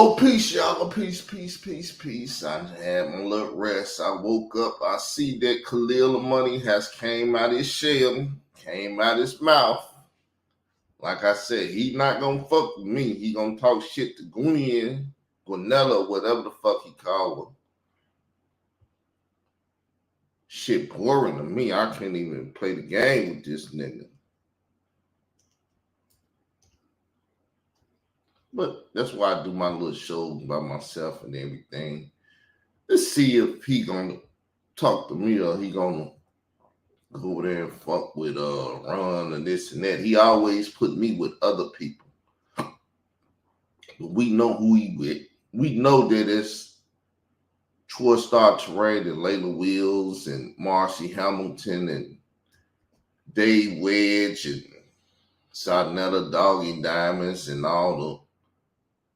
Oh, peace, y'all. Peace. I had my little rest. I woke up. I see that Khalil Amani has came out his shell, came out his mouth. Like I said, he not gonna fuck with me. He gonna talk shit to Gwen, Gwinnella, whatever the fuck he called her. Shit boring to me. I can't even play the game with this nigga. But that's why I do my little show by myself and everything. Let's see if he gonna talk to me or he gonna go over there and fuck with Ron and this and that. He always put me with other people. But we know who he with. We know that it's Troy Star Terrain and Layla Wills and Marcy Hamilton and Dave Wedge and Sarnetta Doggy Diamonds and all the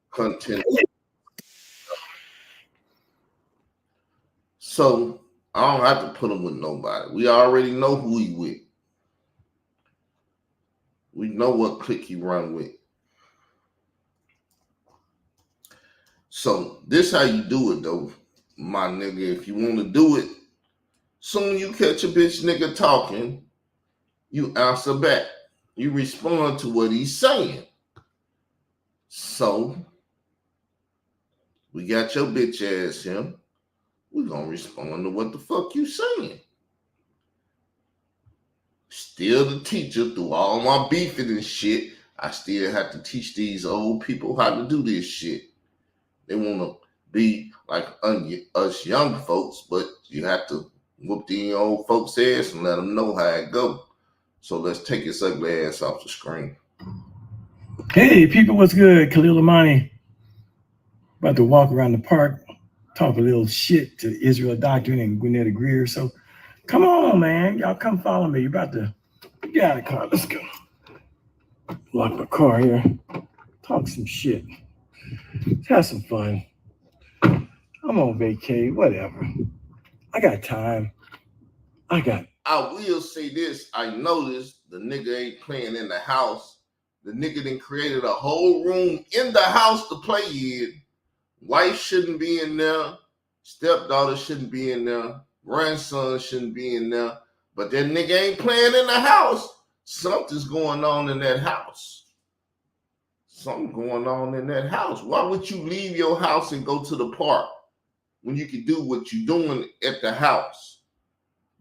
content. So I don't have to put him with nobody. We already know who he with. We know what clique he run with. So this how you do it though, my nigga. If you want to do it, soon you catch a bitch nigga talking, you answer back. You respond to what he's saying. So we got your bitch ass him. We're gonna respond to what the fuck you saying. Still the teacher through all my beefing and shit. I still have to teach these old people how to do this shit. They want to be like us young folks, but you have to whoop the old folks' ass and let them know how it go. So let's take his ugly ass off the screen. Hey, people, what's good? Khalil Amani. About to walk around the park, talk a little shit to Israel Doctrine and Gwinnetta Greer. So come on, man. Y'all come follow me. You're about to get out of the car. Let's go. Lock my car here. Talk some shit. Let's have some fun. I'm on vacay, whatever. I got time. I will say this. I noticed the nigga ain't playing in the house. The nigga done created a whole room in the house to play in. Wife shouldn't be in there. Stepdaughter shouldn't be in there. Grandson shouldn't be in there. But that nigga ain't playing in the house. Something's going on in that house. Something going on in that house. Why would you leave your house and go to the park when you can do what you're doing at the house?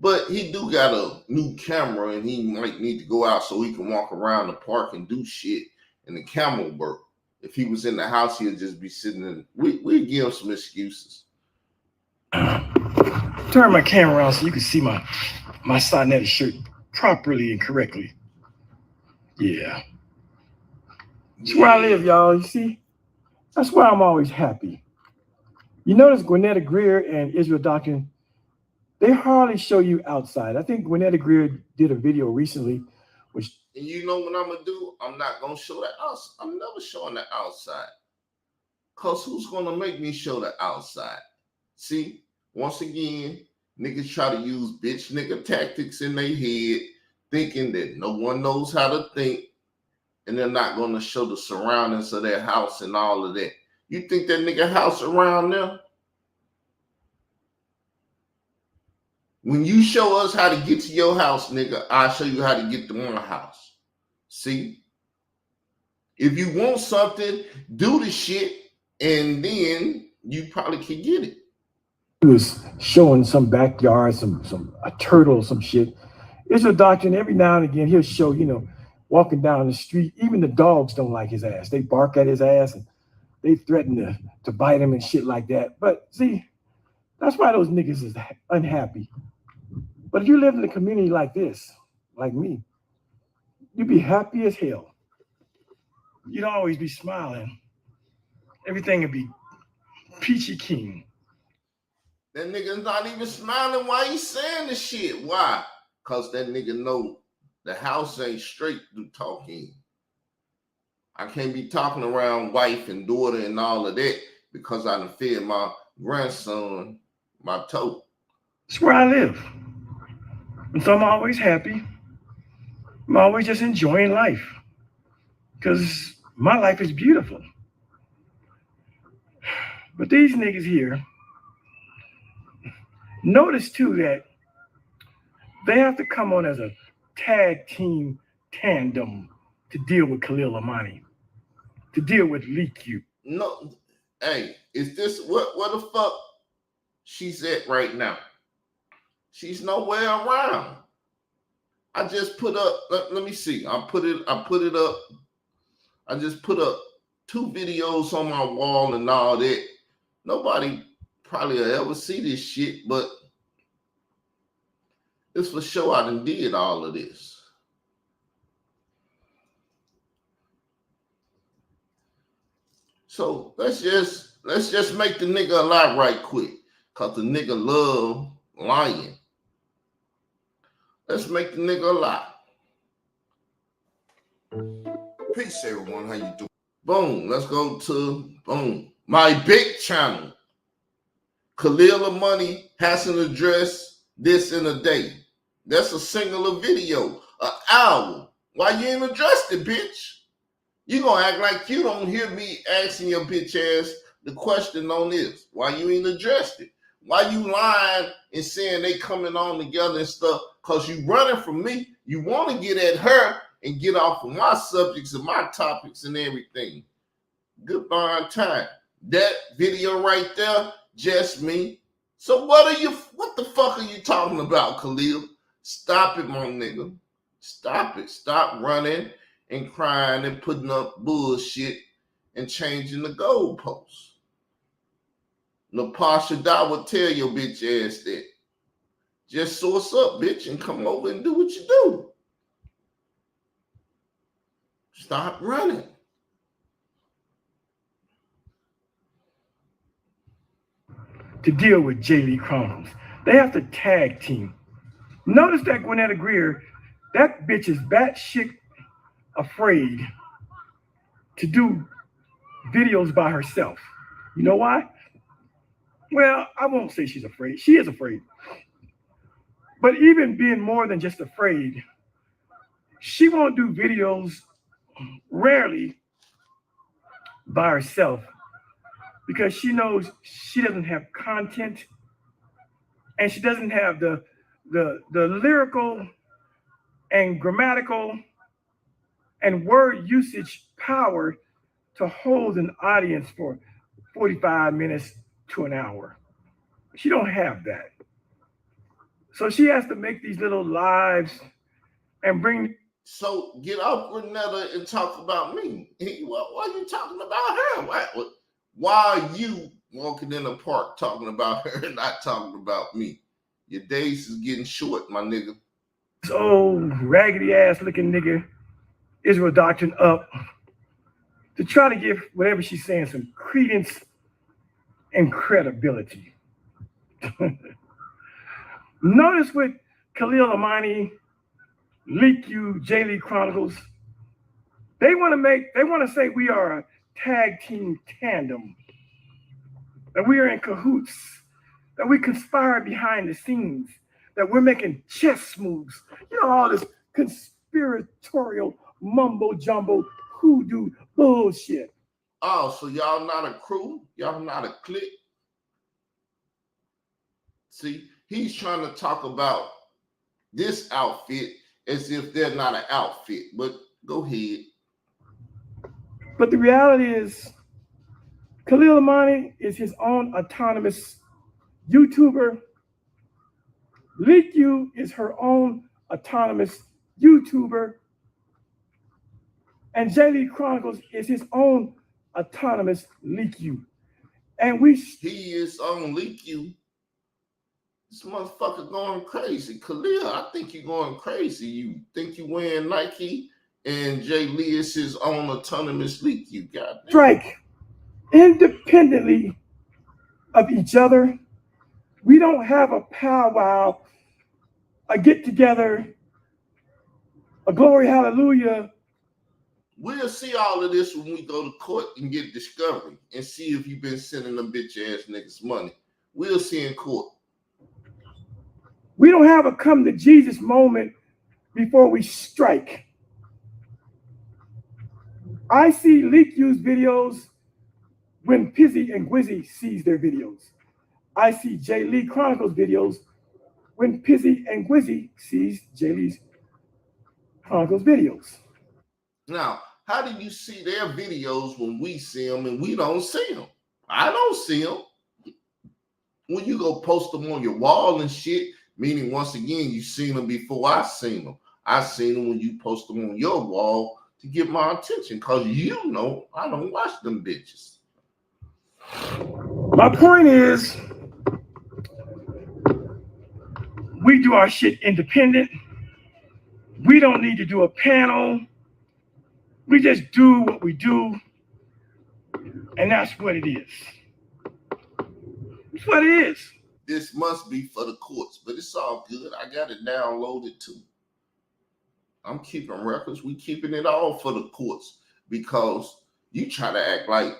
But he do got a new camera and he might need to go out so he can walk around the park and do shit. And the camera work. If he was in the house, he'd just be sitting in. We'd give him some excuses. Turn my camera around so you can see my Sarnetta shirt properly and correctly. Yeah. That's where I live, y'all. You see? That's why I'm always happy. You notice Gwinnetta Greer and Israel Doctrine, they hardly show you outside. I think Gwinnetta Greer did a video recently, which... And you know what I'm going to do? I'm not going to show the outside. I'm never showing the outside. Because who's going to make me show the outside? See, once again, niggas try to use bitch nigga tactics in their head, thinking that no one knows how to think, and they're not going to show the surroundings of their house and all of that. You think that nigga house around there? When you show us how to get to your house, nigga, I'll show you how to get to my house. See? If you want something, do the shit, and then you probably can get it. He was showing some backyard, a turtle, some shit. Israel Doctrine, every now and again, he'll show, walking down the street. Even the dogs don't like his ass. They bark at his ass, and they threaten to bite him and shit like that. But see, that's why those niggas is unhappy. But if you live in a community like this, like me, you'd be happy as hell. You'd always be smiling. Everything would be peachy keen. That nigga's not even smiling while he's saying the shit. Why? Because that nigga know the house ain't straight through talking. I can't be talking around wife and daughter and all of that because I done fed my grandson my toe. That's where I live. And so I'm always happy. I'm always just enjoying life. Because my life is beautiful. But these niggas here, notice too that they have to come on as a tag team tandem to deal with Khalil Amani, to deal with Lee Q. No, hey, is this what the fuck she's at right now? She's nowhere around. I just put up, let me see. I put it up. I just put up 2 videos on my wall and all that. Nobody probably will ever see this shit, but it's for sure I done did all of this. So let's just make the nigga a lie right quick. Cause the nigga love lying. Let's make the nigga a lie. Peace everyone, how you doing? Boom, let's go to boom. My big channel. Khalil Amani hasn't addressed this in a day. That's a singular video, an hour. Why you ain't addressed it, bitch? You gonna act like you don't hear me asking your bitch ass the question on this. Why you ain't addressed it? Why you lying and saying they coming on together and stuff? Cause you running from me. You want to get at her and get off of my subjects and my topics and everything. Goodbye time. That video right there, just me. So what the fuck are you talking about, Khalil? Stop it, my nigga. Stop it. Stop running and crying and putting up bullshit and changing the goalposts. Napasha Da would tell your bitch ass that. Just source up, bitch, and come over and do what you do. Stop running. To deal with J. Lee Chronicles, they have to tag team. Notice that Gwinnetta Greer, that bitch is batshit afraid to do videos by herself. You know why? Well, I won't say she's afraid. She is afraid. But even being more than just afraid, she won't do videos rarely by herself because she knows she doesn't have content and she doesn't have the lyrical and grammatical and word usage power to hold an audience for 45 minutes to an hour. She don't have that. So she has to make these little lives and bring. So get off Gwinnetta and talk about me. Why are you talking about her? Why are you walking in the park talking about her and not talking about me? Your days is getting short, my nigga. This old raggedy ass looking nigga, Israel Doctrine, up to try to give whatever she's saying some credence and credibility. Notice with Khalil Amani, Lee Q, J. Lee Chronicles, they want to say we are a tag team tandem, that we are in cahoots, that we conspire behind the scenes, that we're making chess moves. You know, all this conspiratorial mumbo jumbo hoodoo bullshit. Oh, so y'all not a crew? Y'all not a clique? See, he's trying to talk about this outfit as if they're not an outfit, but go ahead. But the reality is, Khalil Amani is his own autonomous YouTuber. Lee Q is her own autonomous YouTuber. And J. Lee Chronicles is his own autonomous Lee Q. And he is on Lee Q. This motherfucker going crazy. Khalil, I think you're going crazy. You think you wearing Nike and Jay Lee is his own autonomous leak, you got strike independently of each other. We don't have a powwow, a get together, a glory hallelujah. We'll see all of this when we go to court and get discovery and see if you've been sending them bitch ass niggas money. We'll see in court. We don't have a come to Jesus moment before we strike. I see Lee Q's videos when Pizzy and Gwizzy sees their videos. I see Jay Lee Chronicles videos when Pizzy and Gwizzy sees Jay Lee's Chronicles videos. Now, how do you see their videos when we see them and we don't see them? I don't see them. When you go post them on your wall and shit, meaning once again, you seen them before I seen them. I seen them when you post them on your wall to get my attention, because you know I don't watch them bitches. My point is, we do our shit independent. We don't need to do a panel. We just do what we do, and that's what it is. That's what it is. This must be for the courts, but it's all good. I got it downloaded too. I'm keeping records. We keeping it all for the courts, because you try to act like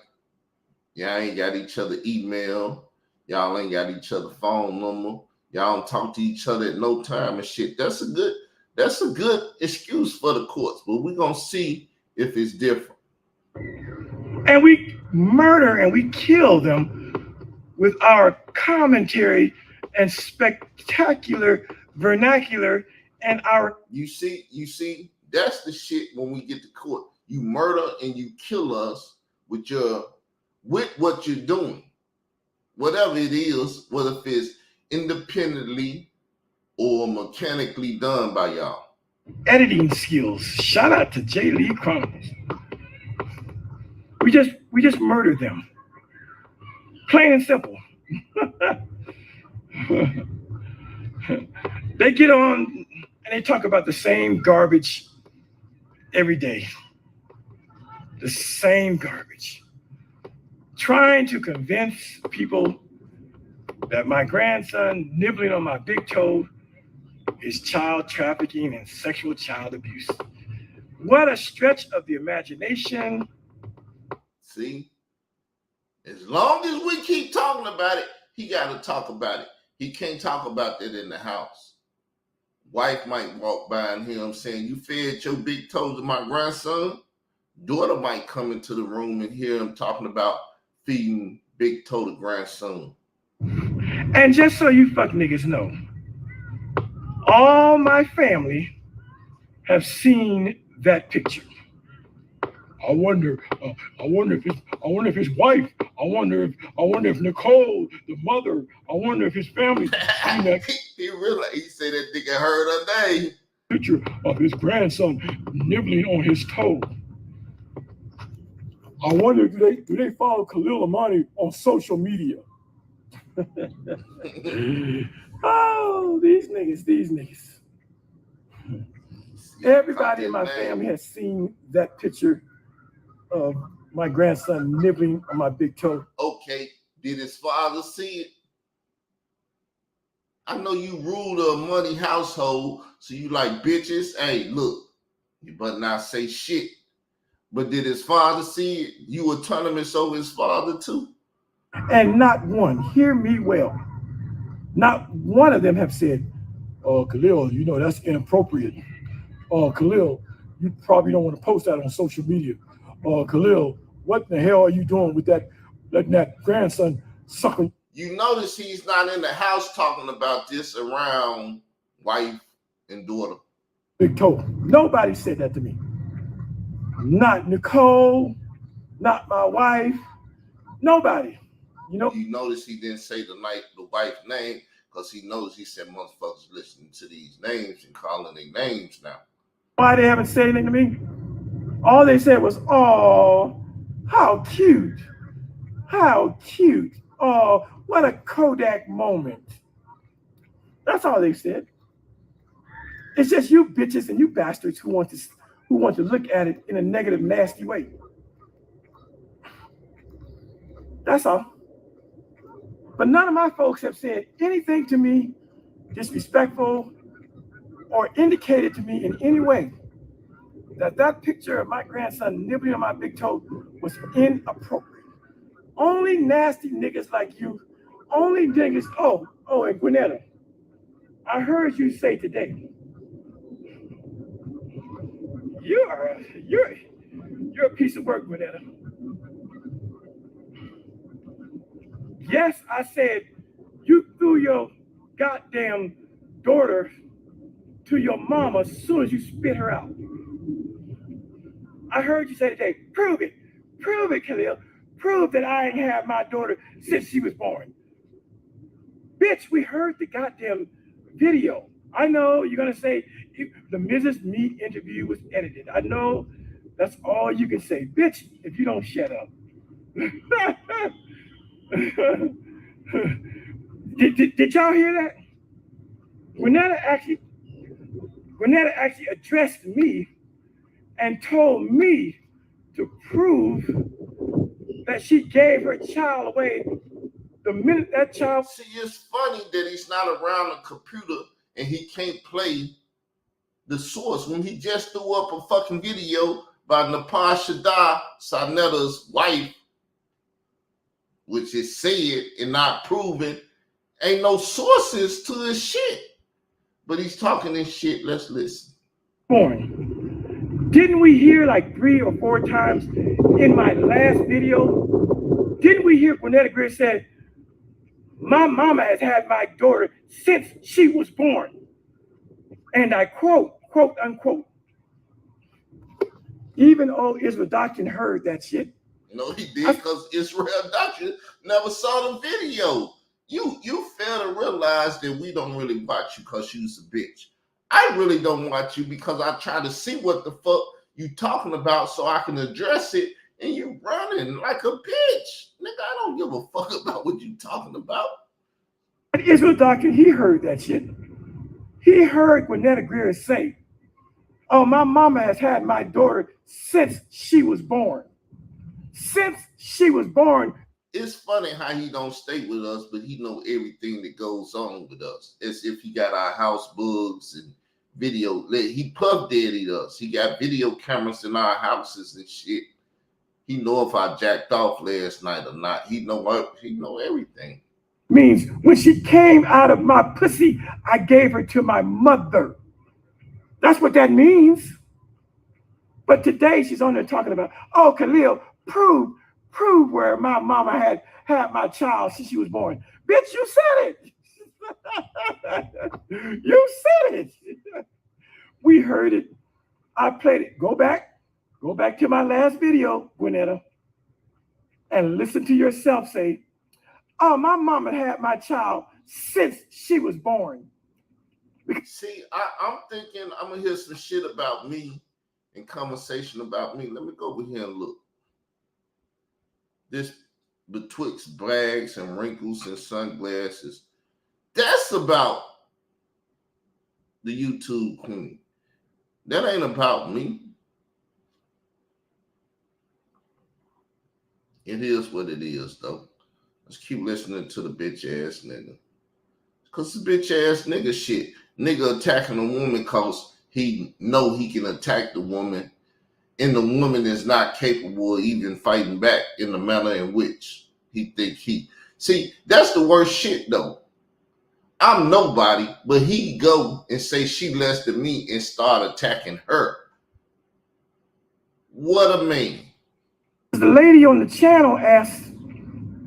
y'all ain't got each other email, y'all ain't got each other phone number, y'all don't talk to each other at no time and shit. That's a good excuse for the courts, but we're gonna see if it's different. And we murder and we kill them with our commentary and spectacular vernacular and our... You see, that's the shit when we get to court. You murder and you kill us with what you're doing. Whatever it is, whether if it's independently or mechanically done by y'all. Editing skills. Shout out to Jay Lee Chronicles. We just murder them. Plain and simple. They get on and they talk about the same garbage every day. The same garbage. Trying to convince people that my grandson nibbling on my big toe is child trafficking and sexual child abuse. What a stretch of the imagination. See? As long as we keep talking about it, he got to talk about it. He can't talk about that in the house. Wife might walk by and hear him saying, "You fed your big toe to my grandson." Daughter might come into the room and hear him talking about feeding big toe to grandson. And just so you fuck niggas know, all my family have seen that picture. I wonder if his wife, I wonder if Nicole, the mother, I wonder if his family seen that. He said that nigga heard her name. Picture of his grandson nibbling on his toe. I wonder, do they follow Khalil Amani on social media? Oh, these niggas. Everybody in my family has seen that picture of my grandson nibbling on my big toe. Okay, did his father see it? I know you ruled a money household, so you like bitches. Hey, look, you better not say shit. But did his father see it? You autonomous over his father too? And not one, hear me well, not one of them have said, "Oh, Khalil, you know that's inappropriate. Oh, Khalil, you probably don't want to post that on social media. Oh, Khalil, what the hell are you doing with that, letting that grandson suckle?" You notice he's not in the house talking about this around wife and daughter. Big toe. Nobody said that to me. Not Nicole, not my wife, nobody. You know. You notice he didn't say the wife's name, because he knows he said motherfuckers listening to these names and calling their names now. Why they haven't said anything to me? All they said was, "Oh, how cute. How cute. Oh, what a Kodak moment." That's all they said. It's just you bitches and you bastards who want to look at it in a negative, nasty way. That's all. But none of my folks have said anything to me disrespectful or indicated to me in any way that picture of my grandson nibbling on my big toe was inappropriate. Only nasty niggas like you, only niggas. Oh, and Gwinnetta, I heard you say today, you're a piece of work, Gwinnetta. Yes, I said you threw your goddamn daughter to your mama as soon as you spit her out. I heard you say today, prove it, Khalil, prove that I ain't had my daughter since she was born. Bitch, we heard the goddamn video. I know you're gonna say the Mrs. Meat interview was edited. I know that's all you can say, bitch. If you don't shut up. did y'all hear that? Gwinnetta actually addressed me and told me to prove that she gave her child away the minute that child. See, it's funny that he's not around a computer and he can't play the source when he just threw up a fucking video by Nepal Shada, Sanetta's wife, which is said and not proven. Ain't no sources to this shit. But he's talking this shit. Let's listen. Didn't we hear like 3 or 4 times in my last video? Didn't we hear Gwinnetta Greer said, my mama has had my daughter since she was born? And I quote unquote, even old Israel Doctrine heard that shit. No, he did, because Israel Doctrine never saw the video. You fail to realize that we don't really watch you because you's a bitch. I really don't watch you because I try to see what the fuck you talking about so I can address it, and you running like a bitch. Nigga, I don't give a fuck about what you talking about. Israel Doctrine, he heard that shit. He heard Gwinnetta Greer say, oh, my mama has had my daughter since she was born. Since she was born. It's funny how he don't stay with us, but he know everything that goes on with us. As if he got our house bugs and video. He puff daddied us. He got video cameras in our houses and shit. He know if I jacked off last night or not. He know everything. Means when she came out of my pussy, I gave her to my mother. That's what that means. But today she's on there talking about, oh, Khalil, prove where my mama had my child since she was born. Bitch, you said it. You said it. We heard it. I played it. Go back to my last video, Gwinnetta, and listen to yourself say, oh, my mama had my child since she was born. See, I'm thinking I'm going to hear some shit about me and conversation about me. Let me go over here and look. This betwixt brags and wrinkles and sunglasses, that's about the YouTube queen. That ain't about me. It is what it is, though. Let's keep listening to the bitch ass nigga. Cause the bitch ass nigga shit. Nigga attacking a woman cause he know he can attack the woman, and the woman is not capable of even fighting back in the manner in which he think he. See, that's the worst shit though. I'm nobody, but he go and say she less than me and start attacking her. What a man. The lady on the channel asked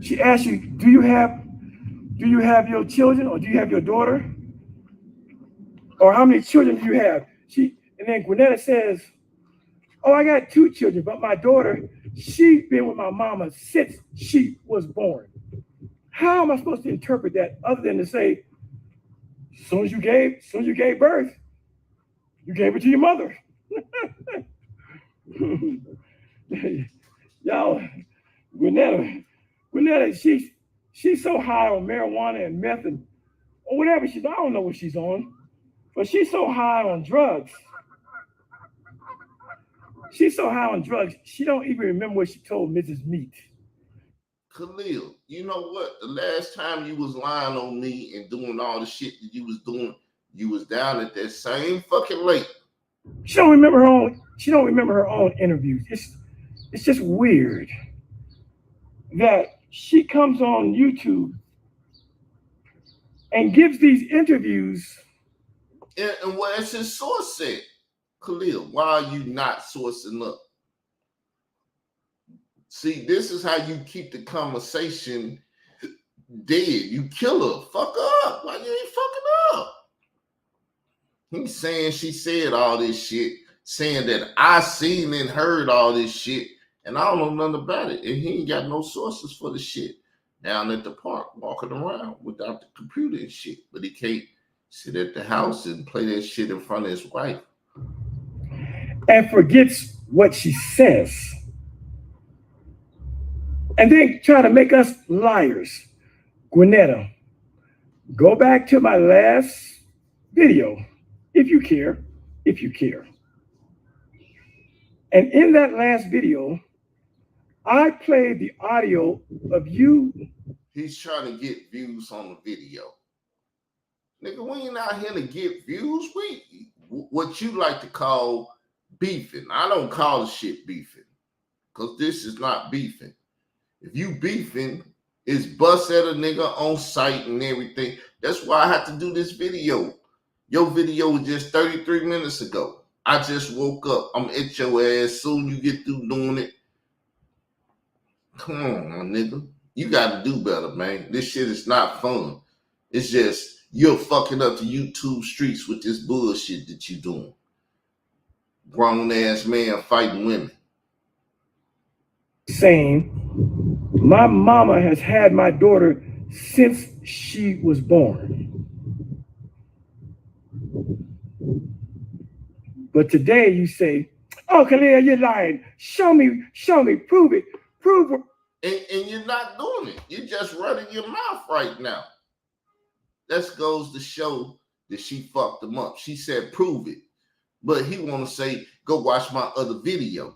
you, do you have your children, or do you have your daughter? Or how many children do you have? And then Gwinnetta says, oh, I got 2 children, but my daughter, she's been with my mama since she was born. How am I supposed to interpret that other than to say, as soon as you gave birth, you gave it to your mother? Y'all, Gwinnetta, she's so high on marijuana and meth and or whatever I don't know what she's on, but she's so high on drugs. She's so high on drugs, she don't even remember what she told Mrs. Meat. Khalil, you know what? The last time you was lying on me and doing all the shit that you was doing, you was down at that same fucking lake. She don't remember her own interviews. It's just weird that she comes on YouTube and gives these interviews. And where's his source said? Khalil, why are you not sourcing up? See, this is how you keep the conversation dead. You kill her. Fuck her up. Why you ain't fucking up? He's saying she said all this shit, saying that I seen and heard all this shit, and I don't know nothing about it. And he ain't got no sources for the shit down at the park, walking around without the computer and shit. But he can't sit at the house and play that shit in front of his wife. And forgets what she says. And then try to make us liars. Gwinnetta, go back to my last video, if you care, And in that last video, I played the audio of you. He's trying to get views on the video. Nigga, we ain't out here to get views. We what you like to call beefing. I don't call the shit beefing, because this is not beefing. If you beefing, it's bust at a nigga on site and everything. That's why I had to do this video. Your video was just 33 minutes ago. I just woke up. I'm at your ass. Soon you get through doing it. Come on, my nigga. You got to do better, man. This shit is not fun. It's just you're fucking up the YouTube streets with this bullshit that you doing. Grown ass man fighting women. Saying, my mama has had my daughter since she was born. But today you say, oh, Khalil, you're lying. Show me, prove it. And you're not doing it. You're just running your mouth right now. That goes to show that she fucked him up. She said, prove it. But he want to say, go watch my other video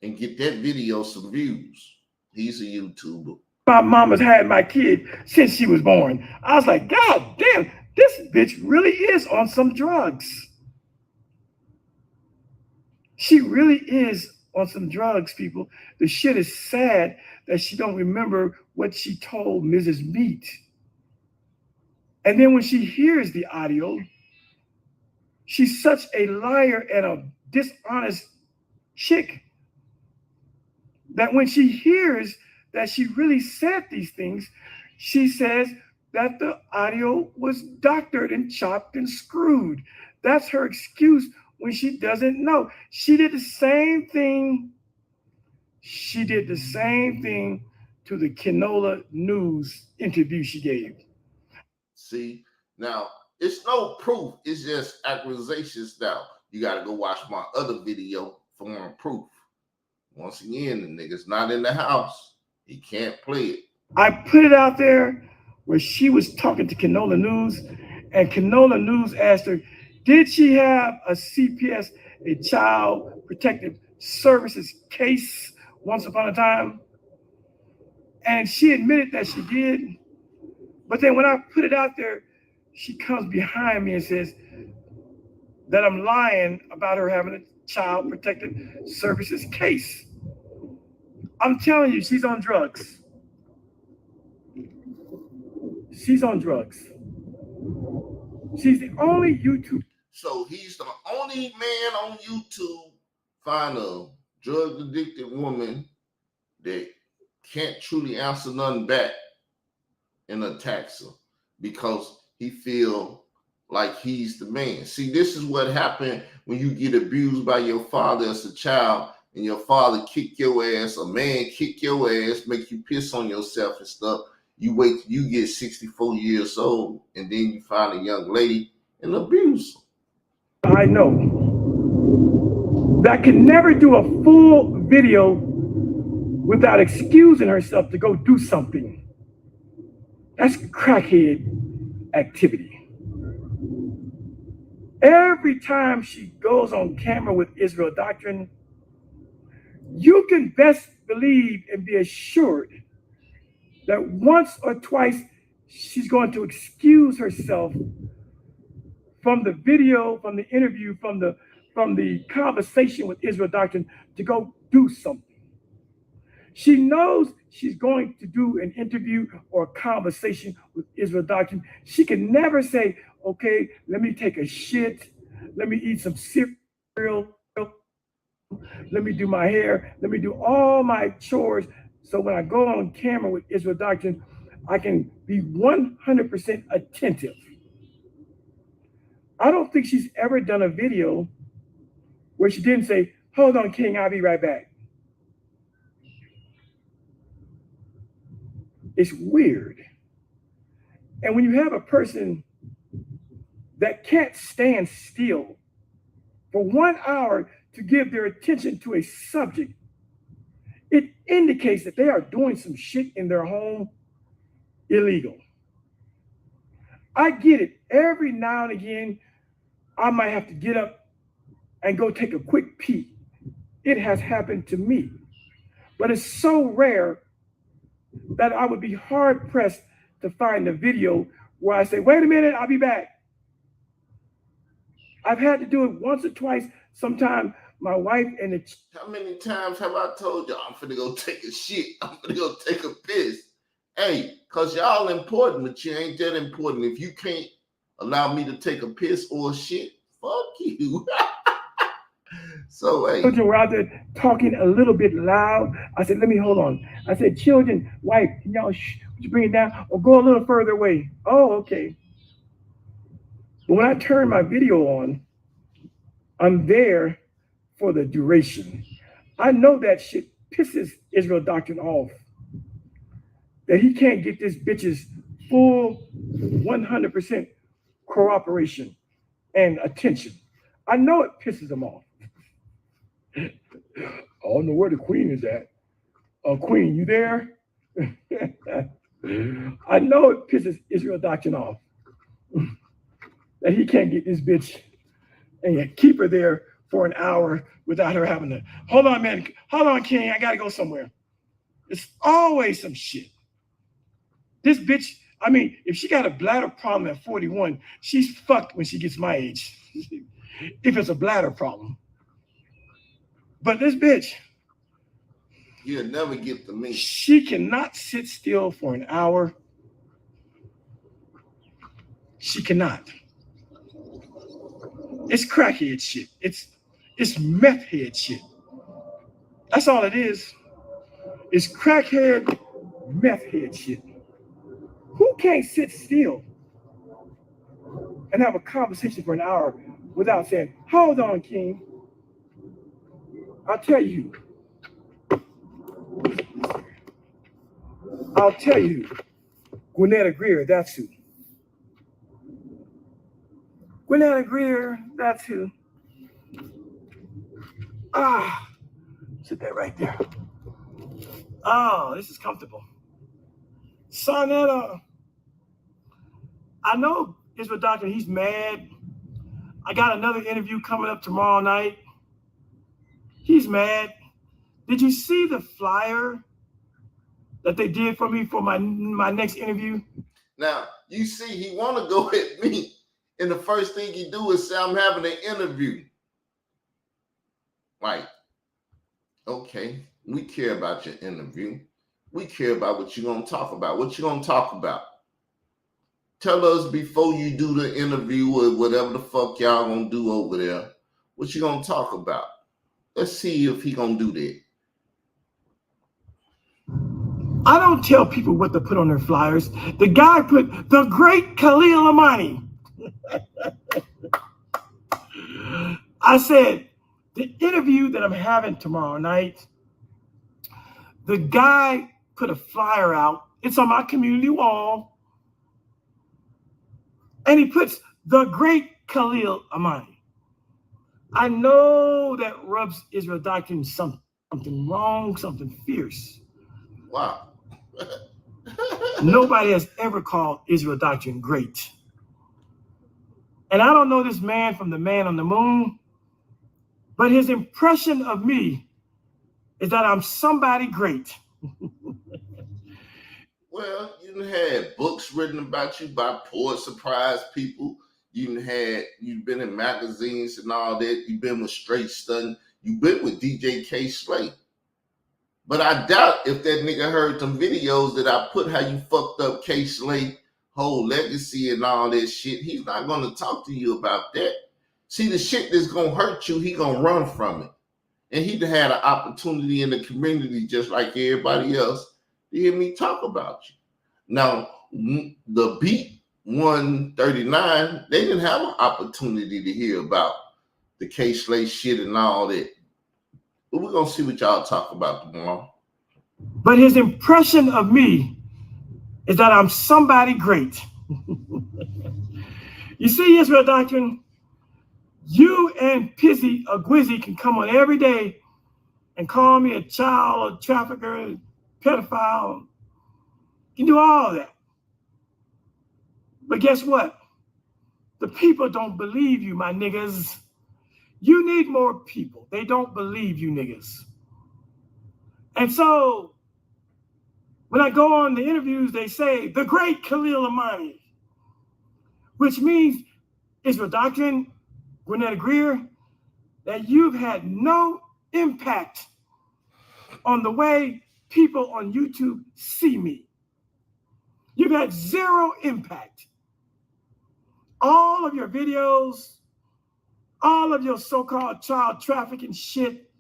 and get that video some views. He's a YouTuber. My mama's had my kid since she was born. I was like, God damn, this bitch really is on some drugs. She really is on some drugs, people. The shit is sad that she don't remember what she told Mrs. Meat. And then when she hears the audio, she's such a liar and a dishonest chick that when she hears that she really said these things, she says that the audio was doctored and chopped and screwed. That's her excuse when she doesn't know. She did the same thing. She did the same thing to the Canola News interview she gave. See, now it's no proof. It's just accusations now. You got to go watch my other video for more proof. Once again, the nigga's not in the house. He can't play it. I put it out there where she was talking to Canola News, and Canola News asked her, did she have a CPS, a Child Protective Services case once upon a time? And she admitted that she did. But then when I put it out there, she comes behind me and says that I'm lying about her having a Child Protective Services case. I'm telling you, she's on drugs. She's on drugs. She's the only YouTuber. So he's the only man on YouTube find a drug addicted woman that can't truly answer nothing back and attacks her because he feel like he's the man. See, this is what happened when you get abused by your father as a child and your father kick your ass, a man kick your ass, make you piss on yourself and stuff. You wait till you get 64 years old and then you find a young lady and abuse her. I know that can never do a full video without excusing herself to go do something. That's crackhead activity. Every time she goes on camera with Israel Doctrine, you can best believe and be assured that once or twice she's going to excuse herself from the video, from the interview, from the conversation with Israel Doctrine to go do something. She knows she's going to do an interview or a conversation with Israel Doctrine. She can never say, okay, let me take a shit, let me eat some cereal, let me do my hair, let me do all my chores So when I go on camera with Israel Doctrine, I can be 100% attentive. I don't think she's ever done a video where she didn't say, hold on, King, I'll be right back. It's weird. And when you have a person that can't stand still for 1 hour to give their attention to a subject, it indicates that they are doing some shit in their home illegal. I get it. Every now and again, I might have to get up and go take a quick pee. It has happened to me. But it's so rare that I would be hard pressed to find a video where I say, wait a minute, I'll be back. I've had to do it once or twice. Sometimes my wife and the... How many times have I told y'all I'm finna go take a shit? I'm finna go take a piss. Hey, cause y'all important, but you ain't that important. If you can't allow me to take a piss or a shit, fuck you. So, hey. Children were out there talking a little bit loud. I said, let me hold on. I said, children, wife, can y'all would you bring it down or go a little further away? Oh, okay. But when I turn my video on, I'm there for the duration. I know that shit pisses Israel Doctrine off. That he can't get this bitch's full 100% cooperation and attention. I know it pisses him off. I don't know where the queen is at. Queen, you there? I know it pisses Israel Doctrine off that he can't get this bitch and keep her there for an hour without her having to, hold on, man. Hold on, King. I got to go somewhere. It's always some shit. This bitch, I mean, if she got a bladder problem at 41, she's fucked when she gets my age. If it's a bladder problem. But this bitch, you'll never get to me. She cannot sit still for an hour. She cannot. It's crackhead shit. It's meth head shit. That's all it is. It's crackhead, meth head shit. Who can't sit still and have a conversation for an hour without saying, hold on, King. I'll tell you. Gwinnett Greer, that's who. Gwinnett Greer, that's who. Sit that right there. Oh, this is comfortable. Sonetta, I know Israel Doctrine, he's mad. I got another interview coming up tomorrow night. He's mad. Did you see the flyer that they did for me for my next interview? Now, you see, he want to go at me, and the first thing he do is say, I'm having an interview. Like, okay, we care about your interview. We care about what you're going to talk about. What you going to talk about? Tell us before you do the interview or whatever the fuck y'all going to do over there, what you going to talk about. Let's see if he going to do that. I don't tell people what to put on their flyers. The guy put the great Khalil Amani. I said, the interview that I'm having tomorrow night, the guy put a flyer out. It's on my community wall. And he puts the great Khalil Amani. I know that rubs Israel Doctrine something wrong, something fierce. Wow. Nobody has ever called Israel Doctrine great. And I don't know this man from the man on the moon, but his impression of me is that I'm somebody great. Well, you had books written about you by Pulitzer Prize people. You've been in magazines and all that. You've been with Straight Stun. You've been with DJ K. Slate. But I doubt if that nigga heard some videos that I put how you fucked up K. Slate, whole legacy and all that shit. He's not going to talk to you about that. See, the shit that's going to hurt you, he going to run from it. And he had an opportunity in the community just like everybody else to hear me talk about you. Now, the Beat 139, they didn't have an opportunity to hear about the K-Slay shit and all that. But we're going to see what y'all talk about tomorrow. But his impression of me is that I'm somebody great. You see, Israel Doctrine, you and Pizzy or Gwizzy can come on every day and call me a child, a trafficker, pedophile. You can do all that. But guess what? The people don't believe you, my niggas. You need more people. They don't believe you niggas. And so when I go on the interviews, they say, the great Khalil Amani, which means, Israel Doctrine, Gwinnett Greer, that you've had no impact on the way people on YouTube see me. You've had zero impact. All of your videos, all of your so-called child trafficking shit,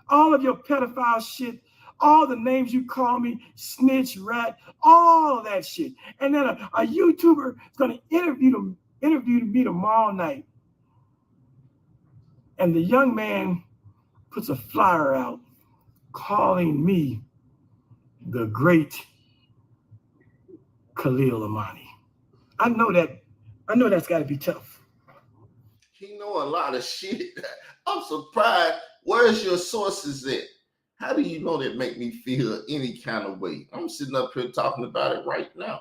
all of your pedophile shit, all the names you call me, snitch, rat, all of that shit. And then a YouTuber is going to interview me tomorrow night. And the young man puts a flyer out calling me the great Khalil Amani. I know that's got to be tough. He know a lot of shit. I'm surprised. Where's your sources at? How do you know that make me feel any kind of way? I'm sitting up here talking about it right now.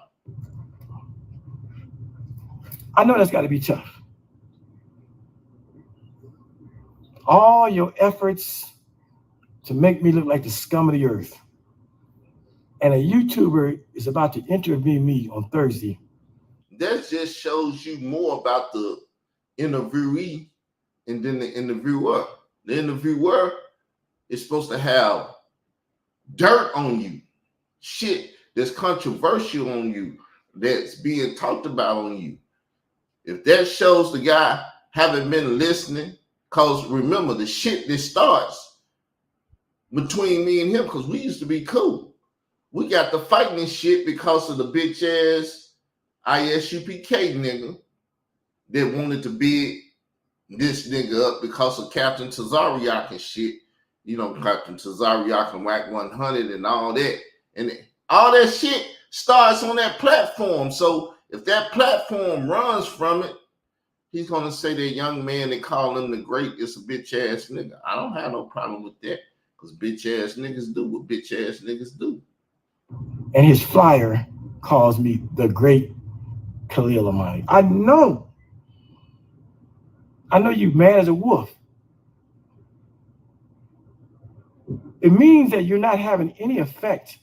I know that's got to be tough. All your efforts to make me look like the scum of the earth. And a YouTuber is about to interview me on Thursday. That just shows you more about the interviewee and then the interviewer. The interviewer is supposed to have dirt on you, shit that's controversial on you, that's being talked about on you. If that shows the guy haven't been listening, because remember, the shit that starts between me and him, because we used to be cool. We got the fighting shit because of the bitch ass ISUPK nigga that wanted to bid this nigga up because of Captain Tazariak and shit. You know, Captain Tazariak and WAC 100 and all that. And all that shit starts on that platform. So if that platform runs from it, he's going to say that young man that call him the great is a bitch ass nigga. I don't have no problem with that because bitch ass niggas do what bitch ass niggas do. And his flyer calls me the great Khalil Amani. I know you mad as a wolf. It means that you're not having any effect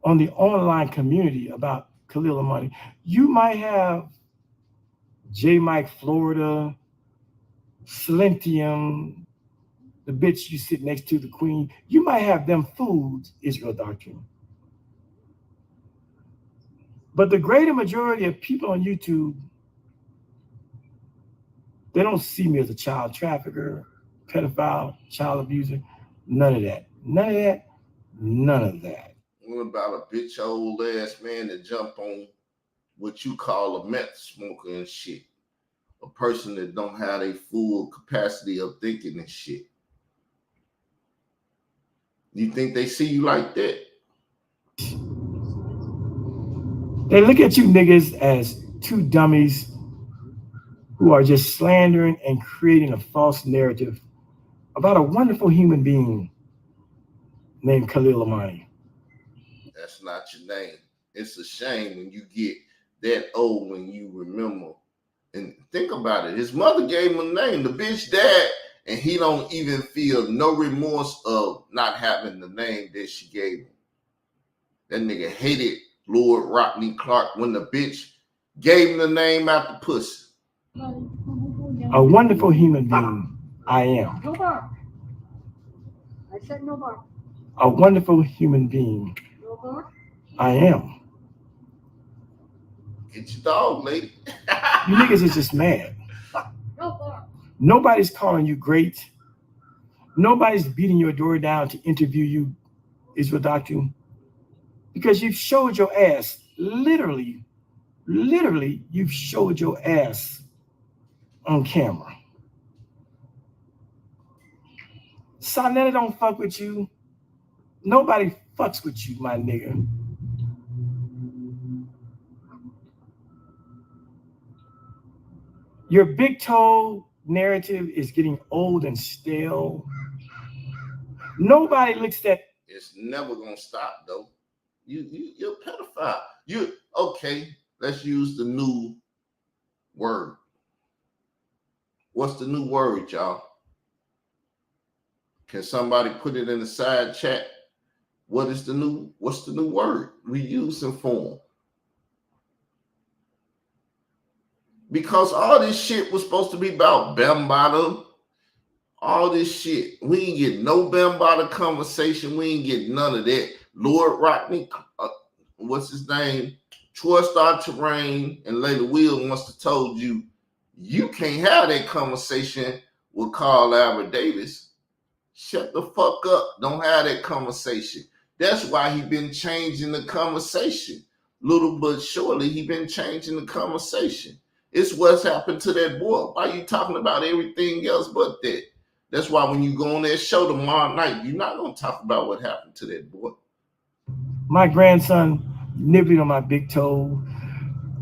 on the online community about Khalil Amani. You might have J. Mike Florida, Slentium, the bitch you sit next to, the queen. You might have them fools, Israel Doctrine. But the greater majority of people on YouTube, they don't see me as a child trafficker, pedophile, child abuser, none of that. None of that. None of that. What about a bitch old ass man that jump on what you call a meth smoker and shit? A person that don't have a full capacity of thinking and shit. You think they see you like that? They look at you niggas as two dummies who are just slandering and creating a false narrative about a wonderful human being named Khalil Amani. That's not your name. It's a shame when you get that old when you remember. And think about it. His mother gave him a name. The bitch died, and he don't even feel no remorse of not having the name that she gave him. That nigga hated Lord Rodney Clark when the bitch gave him the name after pussy. A wonderful human being I am. No bar. I said no bar. A wonderful human being No bar. I am. Get your dog, lady. You niggas is just mad. No bar. Nobody's calling you great. Nobody's beating your door down to interview you, Israel Doctrine, because you've showed your ass. Literally, you've showed your ass on camera. Sonetta don't fuck with you. Nobody fucks with you, my nigga. Your big toe narrative is getting old and stale. Nobody looks at. It's never gonna stop though. You're a pedophile. You okay? Let's use the new word. What's the new word, y'all? Can somebody put it in the side chat? What's the new word we using for them? Because all this shit was supposed to be about Bambada. All this shit. We ain't get no Bambada conversation. We ain't get none of that. Lord Rodney, what's his name? Troy Star Terrain and Lady Will must have told you, you can't have that conversation with Carl Albert Davis. Shut the fuck up. Don't have that conversation. That's why he been changing the conversation. Little but surely he been changing the conversation. It's what's happened to that boy. Why are you talking about everything else but that? That's why when you go on that show tomorrow night, you're not going to talk about what happened to that boy. My grandson nibbling on my big toe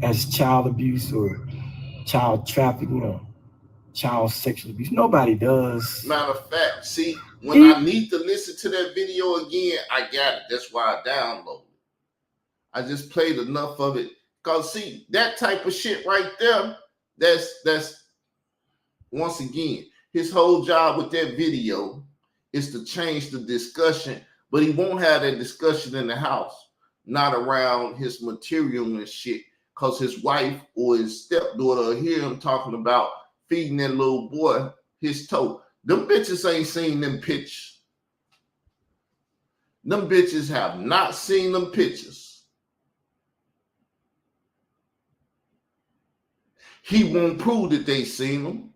as child abuse or child trafficking or child sexual abuse. Nobody does. Matter of fact, see, when I need to listen to that video again, I got it. That's why I downloaded it. I just played enough of it. Because, see, that type of shit right there, that's once again, his whole job with that video is to change the discussion, but he won't have that discussion in the house, not around his material and shit, because his wife or his stepdaughter will hear him talking about feeding that little boy his toe. Them bitches ain't seen them pictures. Them bitches have not seen them pictures. He won't prove that they seen them.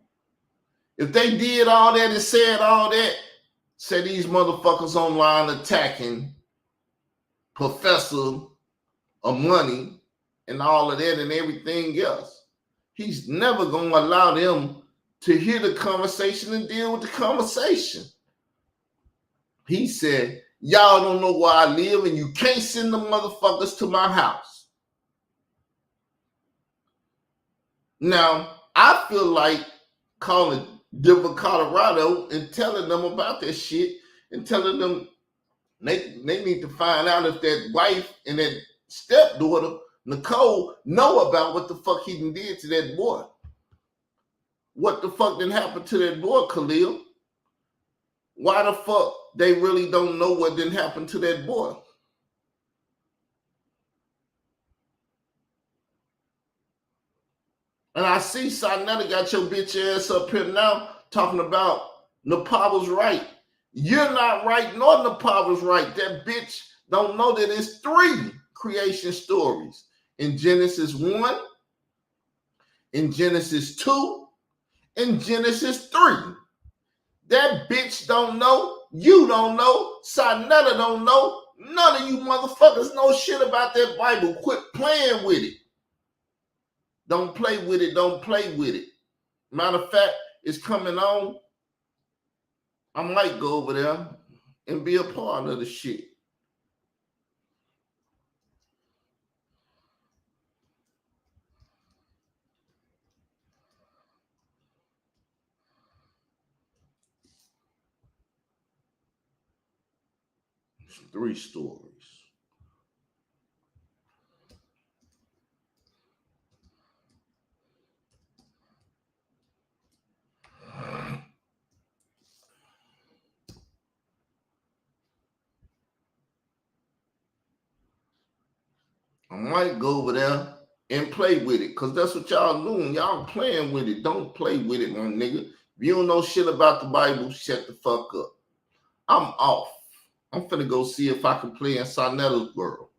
If they did all that and said all that, say these motherfuckers online attacking Professor Amani and all of that and everything else, he's never going to allow them to hear the conversation and deal with the conversation. He said, y'all don't know where I live and you can't send the motherfuckers to my house. Now, I feel like calling Denver, Colorado and telling them about that shit and telling them they need to find out if that wife and that stepdaughter, Nicole, know about what the fuck he did to that boy. What the fuck done happened to that boy, Khalil? Why the fuck they really don't know what done happened to that boy? And I see Sonetta got your bitch ass up here now talking about Nepal was right. You're not right, nor Nepal was right. That bitch don't know that it's 3 creation stories. In Genesis 1, in Genesis 2, in Genesis 3. That bitch don't know. You don't know. Sonetta don't know. None of you motherfuckers know shit about that Bible. Quit playing with it. Don't play with it. Don't play with it. Matter of fact, it's coming on. I might go over there and be a part of the shit. It's 3 stories. I might go over there and play with it, because that's what y'all doing. Y'all playing with it. Don't play with it, my nigga. If you don't know shit about the Bible, shut the fuck up. I'm off. I'm finna go see if I can play in Sonetta's world.